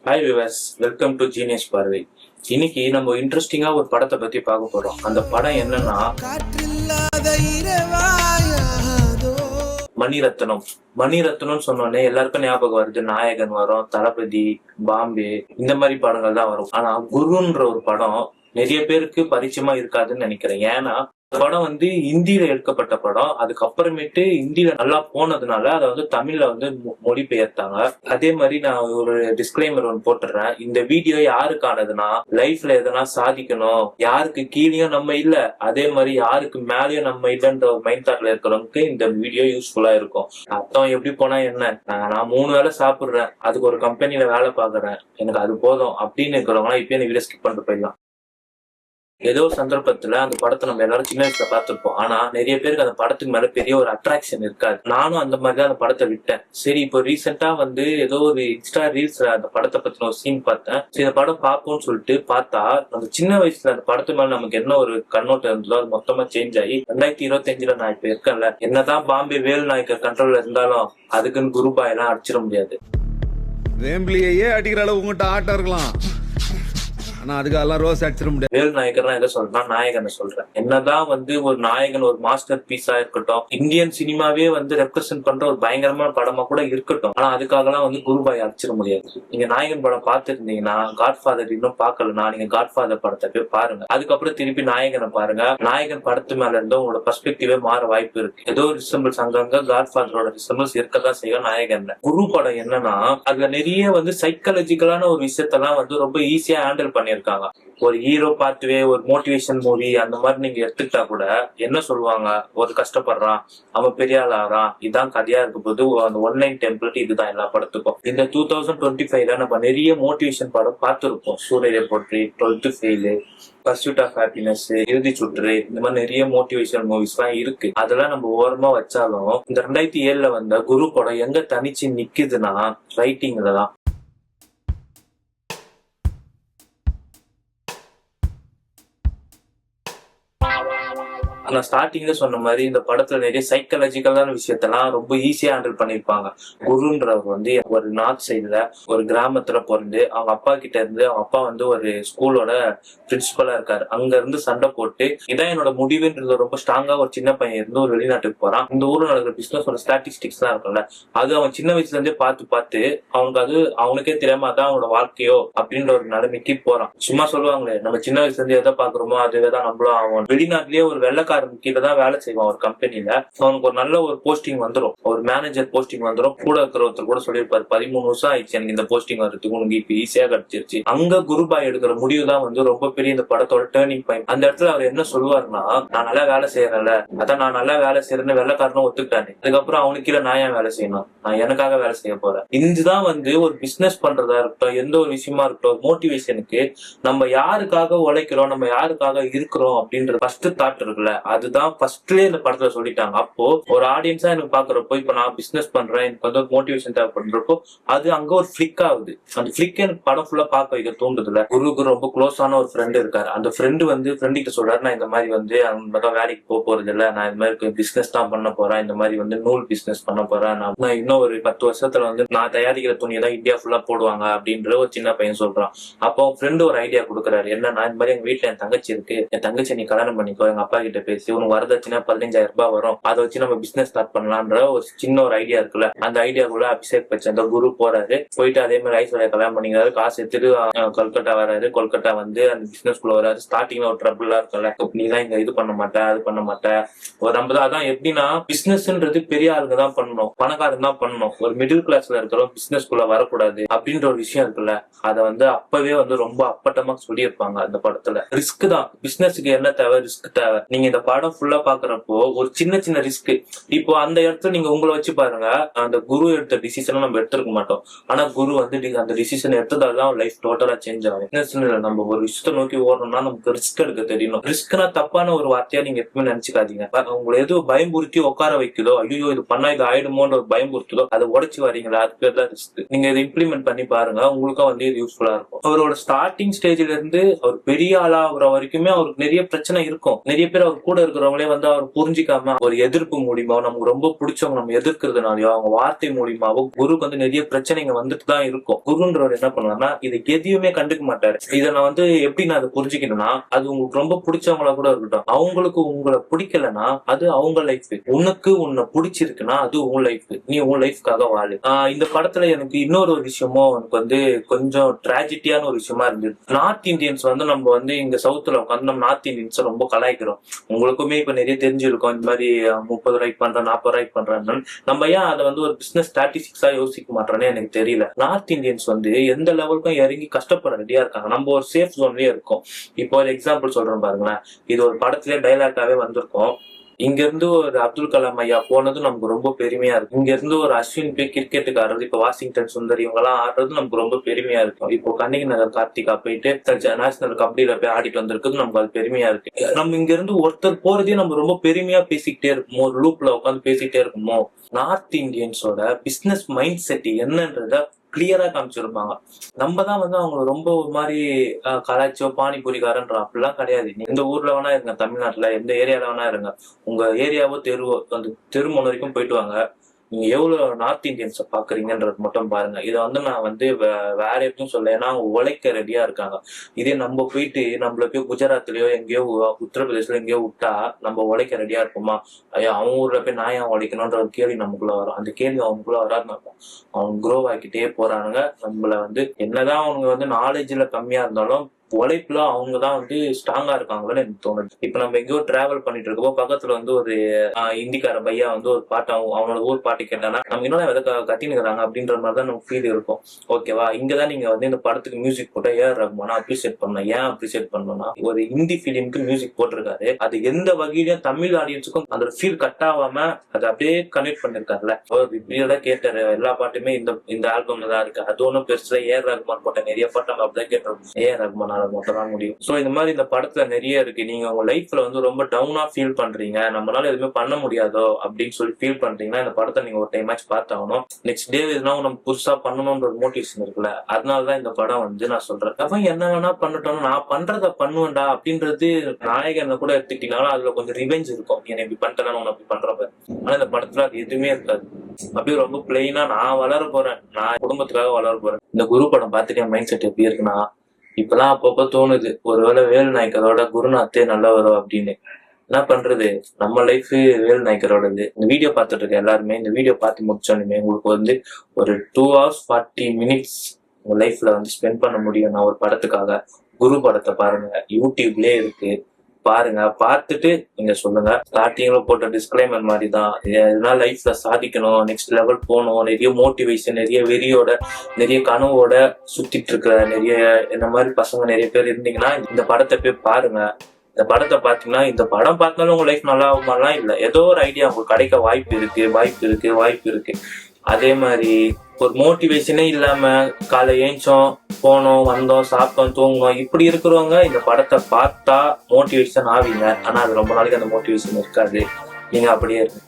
Hi Vilas, welcome to genius பார்வை. இன்னைக்கு நம்ம இன்ட்ரெஸ்டிங்கா ஒரு படத்தை பத்தி பார்க்க போறோம். அந்த படம் என்னன்னா மணிரத்னம். மணிரத்னம் சொன்னோடனே எல்லாருக்கும் ஞாபகம் வருது, நாயகன் வரும், தளபதி, பாம்பே, இந்த மாதிரி படங்கள் தான் வரும். ஆனா குருன்ற ஒரு படம் நிறைய பேருக்கு பரிச்சயமா இருக்காதுன்னு நினைக்கிறேன். ஏன்னா படம் இந்தியில எடுக்கப்பட்ட படம். அதுக்கப்புறமேட்டு இந்தியில நல்லா போனதுனால அதை தமிழ்ல மொழிபெயர்த்தாங்க. அதே மாதிரி நான் ஒரு டிஸ்கிளைமர் ஒன்று போட்டுறேன். இந்த வீடியோ யாருக்கானதுன்னா, லைஃப்ல எதனா சாதிக்கணும், யாருக்கு கீழேயும் நம்ம இல்ல, அதே மாதிரி யாருக்கு மேலேயும் நம்ம இல்லைன்ற ஒரு மைண்ட் தாட்ல இருக்கிறவங்களுக்கு இந்த வீடியோ யூஸ்ஃபுல்லா இருக்கும். அர்த்தம் எப்படி போனா என்ன, நான் 3 வேளை சாப்பிடுறேன், அதுக்கு ஒரு கம்பெனில வேலை பாக்குறேன், எனக்கு அது போதும் அப்படின்னு இருக்கிறவங்க இப்ப இந்த வீடியோ ஸ்கிப் பண்ணிட்டு போயிடலாம். ஏதோ ஒரு சந்தர்ப்பத்துல அந்த படத்தை நம்ம எல்லாரும் சின்ன வயசுல பார்த்திருப்போம். ஆனா நிறைய பேருக்கு அந்த படத்துக்கு மேல பெரிய ஒரு அட்ராக்ஷன் இருக்காது. நானும் அந்த மாதிரிதான் அந்த படத்தை விட்டேன். சரி, இப்போ ரீசெண்டா ஏதோ ஒரு இன்ஸ்டா ரீல்ஸ்ல அந்த படத்தை பத்தின ஒரு சீன் பார்த்தேன். சரி, இந்த படம் பார்ப்போம்னு சொல்லிட்டு பார்த்தா, அந்த சின்ன வயசுல அந்த படத்து மேல நமக்கு என்ன ஒரு கண்ணோட்டம் இருந்ததோ அது மொத்தமா சேஞ்ச் ஆகி 2025 நான் இப்ப இருக்கேன்ல, என்னதான் பாம்பே வேல் நாயக்கர் கண்ட்ரோல்ல இருந்தாலும் அதுக்குன்னு குருபாய் எல்லாம் அடிச்சிட முடியாது. வேம்பிளியே அடிக்கிற அளவு உங்ககிட்ட ஆட்டம் இருக்கலாம், ஆனா அதுக்கெல்லாம் ரோஸ் அடிச்சிட முடியாது. வேல் நாயகர் எதை சொல்றேன், நாயகனை சொல்றேன். என்னதான் ஒரு நாயகன் ஒரு மாஸ்டர் பீஸா இருக்கட்டும், இந்தியன் சினிமாவே ரெப்ரசென்ட் பண்ற ஒரு பயங்கரமான படமா கூட இருக்கட்டும், ஆனா அதுக்காகலாம் குருபாய் அடிச்சிட முடியாது. நீங்க நாயகன் படம் பார்த்துருந்தீங்கன்னா, காட்ஃபாதர் இன்னும் பார்க்கலன்னா நீங்க காட்ஃபாதர் படத்தை போய் பாருங்க. அதுக்கப்புறம் திருப்பி நாயகனை பாருங்க. நாயகன் படத்து மேல இருந்து உங்களோட பெர்ஸ்பெக்டிவே மாற வாய்ப்பு இருக்கு. ஏதோ ரிசம்பிள்ஸ் அங்கங்க காட்ஃபாதரோட ரிசம்பிள்ஸ் இருக்கதான் செய்யும் நாயகன். குரு படம் என்னன்னா, அதுல நிறைய சைக்காலஜிக்கலான ஒரு விஷயத்தெல்லாம் ரொம்ப ஈஸியா ஹேண்டில் பண்ணி இருக்காங்க. ஒரு ஹீரோ பார்த்துவே ஒரு மோட்டிவேஷன் மூவி அந்த மாதிரி நீங்க எடுத்துக்கிட்டா கூட என்ன சொல்லுவாங்க, ஒரு கஷ்டப்படுறான், அவன் பெரிய ஆள் ஆகிறான், இதான் கதையா இருக்க போது அந்த ஒன்லைன் டெம்ப்ளேட் இதுதான் எல்லா படத்துக்கும். இந்த 2025 நம்ம நிறைய மோட்டிவேஷன் படம் பார்த்துருப்போம். சூரிய போற்றி, 12th fail, pursuit of happiness, இறுதி சுற்று, இந்த மாதிரி நிறைய மோட்டிவேஷன் மூவிஸ் எல்லாம் இருக்கு. அதெல்லாம் நம்ம ஓரமா வச்சாலும் இந்த 2007 வந்த குரு படம் எங்க தனிச்சு நிக்குதுன்னா ரைட்டிங்ல தான். நான் ஸ்டார்டிங்ல சொன்ன மாதிரி இந்த படத்துல நிறைய சைக்காலஜிக்கலான விஷயத்தெல்லாம் ரொம்ப ஈஸியா ஹேண்டில் பண்ணிருப்பாங்க. குருன்றவர் ஒரு நார்த் சைடுல ஒரு கிராமத்துல பிறந்து, அவங்க அப்பா கிட்ட இருந்து, அவங்க அப்பா ஒரு ஸ்கூலோட பிரின்சிபலா இருக்காரு. அங்க இருந்து சண்டை போட்டு, இதான் என்னோட முடிவுன்றது ரொம்ப ஸ்ட்ராங்கா ஒரு சின்ன பையன் இருந்து ஒரு வெளிநாட்டுக்கு போறான். இந்த ஊர்ல நடக்கிற பிசினஸ் ஸ்டாட்டிஸ்டிக்ஸ் எல்லாம் இருக்குல்ல, அது அவன் சின்ன வயசுல இருந்தே பார்த்து அவனுக்கு அவனுக்கே தெரியாம அதான் அவனோட வாழ்க்கையோ அப்படின்ற ஒரு நிலைமைக்கு போறான். சும்மா சொல்லுவாங்களே, நம்ம சின்ன வயசுல இருந்து எதை பாக்குறோமோ அதுவேதான் நம்மளும் ஆகும். வெளிநாட்டிலேயே ஒரு வெள்ளக்கார கீழதான் வேலை செய்வான் ஒரு கம்பெனில. அவனுக்கு ஒரு நல்ல ஒரு போஸ்டிங் வந்துடும், ஒரு மேனேஜர் போஸ்டிங் வந்துடும். கூட இருக்கிற ஒருத்தர் கூட சொல்லியிருப்பாரு, 13 வருஷம் ஆயிடுச்சு எனக்கு இந்த போஸ்டிங் வர்றதுக்கு, உனக்கு இப்ப ஈஸியா கிடைச்சிருச்சு. அங்க குருபாய் எடுக்கிற முடிவு தான் ரொம்ப பெரிய இந்த படத்தோட டேர்னிங் பாயிண்ட். அந்த இடத்துல அவர் என்ன சொல்லுவாருன்னா, நான் நல்லா வேலை செய்யறேன்ல, அதான் நான் நல்லா வேலை செய்யறேன்னு வெள்ளக்காரனும் ஒத்துக்கிட்டானே, அதுக்கப்புறம் அவனுக்கு கீழே நான் ஏன் வேலை செய்யணும், நான் எனக்காக வேலை செய்ய போறேன். இதுதான் ஒரு பிசினஸ் பண்றதா இருக்கட்டும், எந்த ஒரு விஷயமா இருக்கட்டும், மோட்டிவேஷனுக்கு நம்ம யாருக்காக உழைக்கிறோம், நம்ம யாருக்காக இருக்கிறோம் அப்படின்ற ஃபர்ஸ்ட் தாட் இருக்குல்ல, அதுதான் ஃபர்ஸ்ட்லயே இந்த படத்துல சொல்லிட்டாங்க. அப்போ ஒரு ஆடியன்ஸா எனக்கு பாக்குறப்போ, இப்ப நான் பிசினஸ் பண்றேன், எனக்கு ஒரு மோட்டிவேஷன் தேவைப்படுறப்போ அது அங்க ஒரு ஃபிளிக் ஆகுது. அந்த ஃபிளிக் எனக்கு படம் ஃபுல்லா பார்க்க வைக்க தோன்றதுல. குருக்கு ரொம்ப க்ளோஸான ஒரு ஃப்ரெண்ட் இருக்காரு. அந்த ஃப்ரெண்டு ஃப்ரெண்டு கிட்ட சொல்றாரு, நான் இந்த மாதிரி அந்த வேலைக்கு போறது இல்ல, நான் இந்த மாதிரி பிசினஸ் தான் பண்ண போறேன், இந்த மாதிரி நூல் பிசினஸ் பண்ண போறேன், நான் இன்னும் ஒரு 10 வருஷத்துல நான் தயாரிக்கிற துணியை தான் இந்தியா ஃபுல்லா போடுவாங்க அப்படின்ற ஒரு சின்ன பையன் சொல்றான். அப்போ ஃப்ரெண்டு ஒரு ஐடியா கொடுக்குறாரு, என்னன்னா இந்த மாதிரி எங்க வீட்டுல என் தங்கச்சி இருக்கு, என் தங்கச்சி நீ கல்யாணம் பண்ணிக்கோ, எங்க அப்பா கிட்ட பேசி உனக்கு வரதட்சணை 15,000 ரூபாய் வரும், அதை வச்சு நம்ம பிசினஸ் ஸ்டார்ட் பண்ணலான்ற ஒரு சின்ன ஒரு ஐடியா இருக்குல்ல. அந்த ஐடியாக்குள்ள அபிஷேக் பச்சன் அந்த குரு போறாரு. போயிட்டு அதே மாதிரி ஐஸ்வர்யா கல்யாணம் பண்ணிக்கிறாரு, காசு எடுத்துட்டு கொல்கட்டா வராரு. கொல்கட்டா அந்த பிசினஸ் குள்ள வராரு. ஸ்டார்டிங்ல ஒரு ட்ரபிளா இருக்குல்ல, நீ தான் இங்க இது பண்ண மாட்டேன், அது பண்ண மாட்டேன், ஒரு 50. அதான் எப்படின்னா, பிசினஸ்ன்றது பெரிய ஆளுங்க தான் பண்ணணும், பணக்காரங்க தான் பண்ணணும், ஒரு மிடில் கிளாஸ்ல இருக்கிறோம் பிசினஸ் குள்ள வரக்கூடாது அப்படின்ற ஒரு விஷயம் இருக்குல்ல. அதை அப்பவே ரொம்ப அப்பட்டமா சொல்லியிருப்பாங்க அந்த படத்துல. ரிஸ்க் தான் பிசினஸ்க்கு என்ன தேவை, ரிஸ்க் தேவை. நீங்க இந்த படம் ஃபுல்லா பாக்குறப்போ ஒரு சின்ன சின்ன ரிஸ்க். இப்போ அந்த இடத்துல நீங்க உங்களை வச்சு பாருங்க, அந்த குரு எடுத்த டிசிஷன் நம்ம எடுத்துருக்க மாட்டோம். ஆனா குரு அந்த டிசிஷன் எடுத்ததால்தான் லைஃப் டோட்டலா சேஞ்ச் ஆகும். நம்ம ஒரு விஷயத்தை நோக்கி ஓடணும்னா நமக்கு ரிஸ்க் எடுக்க தெரியணும். ரிஸ்க்னா தப்பான ஒரு வார்த்தையா நீங்க எப்பவுமே நினைச்சுக்காதீங்க. உங்களை எது பயம்புறுத்தி உட்கார வைக்குதோ, ஐயோ இது பண்ணா இது ஆயிடுமோன்ற ஒரு பயம்புறுத்துதோ, அதை உடைச்சு வரீங்களா, அது பேர் தான் ரிஸ்க். நீங்க இதை இம்ப்ளிமெண்ட் பண்ணி பாருங்க, உங்களுக்கும் இது யூஸ்ஃபுல்லா இருக்கும். அவரோட ஸ்டார்டிங் ஸ்டேஜ்ல இருந்து அவர் பெரிய ஆளா ஆகுற வரைக்குமே அவருக்கு நிறைய பிரச்சனை இருக்கும். நிறைய பேர் அவர் கூட கூட இருக்கிறவங்களே வந்து அவர் புரிஞ்சிக்காம ஒரு எதிர்ப்பு மூலியமா, நமக்கு ரொம்ப பிடிச்சவங்க நம்ம எதிர்க்கிறதுனாலயோ அவங்க வார்த்தை மூலியமாவோ குருக்கு வந்து நிறைய பிரச்சனைங்க வந்துட்டு தான் இருக்கும். குருன்றவர் என்ன பண்ணுவாருன்னா இது எதையுமே கண்டுக்க மாட்டாரு. இதை நான் வந்து எப்படி நான் அதை புரிஞ்சுக்கணும்னா, அது உங்களுக்கு ரொம்ப பிடிச்சவங்களா கூட இருக்கட்டும், அவங்களுக்கு உங்களை பிடிக்கலன்னா அது அவங்க லைஃப். உனக்கு உன்னை பிடிச்சிருக்குன்னா அது உன் லைஃப், நீ உன் லைஃப்காக வாழு. இந்த படத்துல எனக்கு இன்னொரு ஒரு விஷயமும் எனக்கு வந்து கொஞ்சம் டிராஜடியான ஒரு விஷயமா இருந்தது. நார்த் இந்தியன்ஸ் வந்து நம்ம வந்து இங்க சவுத்துல உட்காந்து நம்ம நார்த் இந்தியன்ஸ் ரொம்ப கலாய்க்கிறோம். உங்களுக்குமே இப்ப நிறைய தெரிஞ்சிருக்கும், இந்த மாதிரி 30 ரூபாய்க்கு பண்றேன் 40 ரூபாய்க்கு பண்றேன்னு. நம்ம ஏன் அதை வந்து ஒரு பிசினஸ் ஸ்டாட்டிஸ்டிக்ஸா யோசிக்க மாட்டோம்னு எனக்கு தெரியல. நார்த் இந்தியன்ஸ் வந்து எந்த லெவலுக்கும் இறங்கி கஷ்டப்பட ரெடியா இருக்காங்க. நம்ம ஒரு சேஃப் ஜோன்லயே இருக்கோம். இப்போ ஒரு எக்ஸாம்பிள் சொல்றேன் பாருங்களேன். இது ஒரு படத்திலே டைலாக்காவே வந்திருக்கும். இங்க இருந்து ஒரு அப்துல் கலாம் ஐயா போனது நமக்கு ரொம்ப பெருமையா இருக்கு. இங்க இருந்து ஒரு அஸ்வின் போய் கிரிக்கெட்டுக்கு ஆடுறது, இப்ப வாஷிங்டன் சுந்தர் இவங்க எல்லாம் ஆடுறது நமக்கு ரொம்ப பெருமையா இருக்கும். இப்போ கண்ணகி நகர் கார்த்திகா போயிட்டு நேஷனல் கபடியில போய் ஆடிட்டு வந்திருக்குது நமக்கு அது பெருமையா இருக்கு. நம்ம இங்க இருந்து ஒருத்தர் போறதே நம்ம ரொம்ப பெருமையா பேசிக்கிட்டே இருக்குமோ, ஒரு லூப்ல உட்காந்து பேசிக்கிட்டே இருக்குமோ. நார்த் இந்தியன்ஸோட பிசினஸ் மைண்ட் செட் என்னன்றத கிளியரா காமிச்சிருப்பாங்க. நம்ம தான் வந்து அவங்க ரொம்ப ஒரு மாதிரி கலாச்சோ பானிபூரிக்காரன்ற அப்படிலாம் கிடையாது. எந்த ஊர்ல வேணா இருங்க, தமிழ்நாட்டுல எந்த ஏரியால வேணா இருங்க, உங்க ஏரியாவோ தெருவோ அந்த தெருமுனை வரைக்கும் போயிட்டு வாங்க. நீங்க எவ்வளவு நார்த் இந்தியன்ஸை பாக்குறீங்கன்றது மட்டும் பாருங்க. இதை வந்து நான் வந்து வேற எப்படியும் சொல்ல, ஏன்னா அவங்க உழைக்க ரெடியா இருக்காங்க. இதே நம்ம போயிட்டு நம்மள போய் குஜராத்லயோ எங்கேயோ உத்தரப்பிரதேசல எங்கேயோ விட்டா நம்ம உழைக்க ரெடியா இருப்போமா? ஐயா அவன் ஊர்ல போய் நான் ஏன் உழைக்கணும்ன்ற ஒரு கேள்வி நமக்குள்ள வரும். அந்த கேள்வி அவங்களுக்குள்ள வராதுன்னு இருக்கும். அவங்க க்ரோ ஆகிக்கிட்டே போறானுங்க. நம்மள வந்து என்னதான் அவங்க வந்து நாலேஜ்ல கம்மியா இருந்தாலும் உழைப்புல அவங்கதான் வந்து ஸ்ட்ராங்கா இருக்காங்களோன்னு எனக்கு தோணுது. இப்ப நம்ம எங்கேயோ டிராவல் பண்ணிட்டு இருக்கப்போ பக்கத்துல வந்து ஒரு இந்திக்கார பையா வந்து ஒரு பாட்டு அவனோட ஊர் பாட்டு கேட்டானா நம்ம இன்னும் எதை கத்தினுக்கிறாங்க அப்படின்ற மாதிரிதான் நமக்கு ஃபீல் இருக்கும். ஓகேவா? இங்கதான் நீங்க வந்து இந்த படத்துக்கு மியூசிக் போட்டா ஏஆர் ரஹ்மானை அப்ரிசியேட் பண்ணணும். ஏன் அப்ரிசியேட் பண்ணணும்னா ஒரு ஹிந்தி பிலிமுக்கு மியூசிக் போட்டிருக்காரு. அது எந்த வகையிலும் தமிழ் ஆடியன்ஸுக்கும் அந்த ஃபீல் கட் ஆகாம அதை அப்படியே கனெக்ட் பண்ணிருக்காருல்ல. இப்படியெல்லாம் கேட்டாரு. எல்லா பாட்டுமே இந்த ஆல்பம்ல தான் இருக்கு. அது ஒன்றும் பெருசுல ஏஆர் ரஹ்மான் போட்ட நிறைய பாட்டு நம்ம அப்படிதான் கேட்டிருக்கோம். ஏஆர் ரஹ்மான் மட்டும் தான் முடியும். சோ இந்த மாதிரி இந்த படத்துல நிறைய இருக்கு. நீங்க உங்க லைஃப்ல வந்து ரொம்ப டவுனா ஃபீல் பண்றீங்க, நம்மளால எதுவுமே பண்ண முடியாதோ அப்படின்னு சொல்லி ஃபீல் பண்றீங்கன்னா இந்த படத்தை நீங்க ஒரு டைம் ஆச்சு பார்த்தாகணும். நெக்ஸ்ட் டே எதுனா நம்ம புதுசா பண்ணணும்ன்ற ஒரு மோட்டிவேஷன் இருக்குல்ல, அதனாலதான் இந்த படம் வந்து நான் சொல்றேன். அவன் என்ன வேணா பண்ணட்டும், நான் பண்றத பண்ணுவேன்டா அப்படின்றது நாயகனை கூட எடுத்துக்கிட்டீங்கன்னா அதுல கொஞ்சம் ரிவெஞ்ச் இருக்கும். என்ன இப்படி பண்ணிட்டேன் உன்னை அப்படி பண்றப்ப. ஆனா இந்த படத்துல அது எதுவுமே இருக்காது. அப்படியே ரொம்ப பிளெயினா நான் வளர போறேன், நான் குடும்பத்துக்காக வளர போறேன். இந்த குரு படம் பார்த்துட்டு என் மைண்ட் செட் எப்படி இருக்குன்னா, இப்பெல்லாம் அப்பப்ப தோணுது ஒருவேளை வேலு நாயக்கரோட குருநாத்தே நல்லா வரும் அப்படின்னு. என்ன பண்றது, நம்ம லைஃப் வேலு நாயக்கரோடது. இந்த வீடியோ பார்த்துட்டு இருக்க எல்லாருமே இந்த வீடியோ பார்த்து முடிச்சோன்னுமே உங்களுக்கு வந்து ஒரு 2 hours 40 minutes உங்க லைஃப்ல வந்து ஸ்பெண்ட் பண்ண முடியும். நான் ஒரு படத்துக்காக குரு படத்தை பாருங்க, யூடியூப்லயே இருக்கு, பாருங்க. பார்த்துட்டு நீங்க சொல்லுங்க. ஸ்டார்டிங்ல போட்ட டிஸ்கிளைமர் மாதிரி தான், எதனா லைஃப்ல சாதிக்கணும், நெக்ஸ்ட் லெவல் போகணும், நிறைய மோட்டிவேஷன், நிறைய வெறியோட, நிறைய கனவோட சுத்திட்டு இருக்கிற நிறைய இந்த மாதிரி பசங்க நிறைய பேர் இருந்தீங்கன்னா இந்த படத்தை போய் பாருங்க. இந்த படத்தை பார்த்தீங்கன்னா இந்த படம் பார்த்தாலும் உங்க லைஃப் நல்லா ஆகுமாலாம் இல்லை, ஏதோ ஒரு ஐடியா உங்களுக்கு கிடைக்க வாய்ப்பு இருக்கு. அதே மாதிரி ஒரு மோட்டிவேஷனே இல்லாம காலை ஏஞ்சோம் போனோம் வந்தோம் சாப்பிட்டோம் தூங்கணும் இப்படி இருக்கிறவங்க இந்த படத்தை பார்த்தா மோட்டிவேஷன் ஆவீங்க. ஆனா அது ரொம்ப நாளைக்கு அந்த மோட்டிவேஷன் இருக்காது. நீங்க அப்படியே இருக்கு.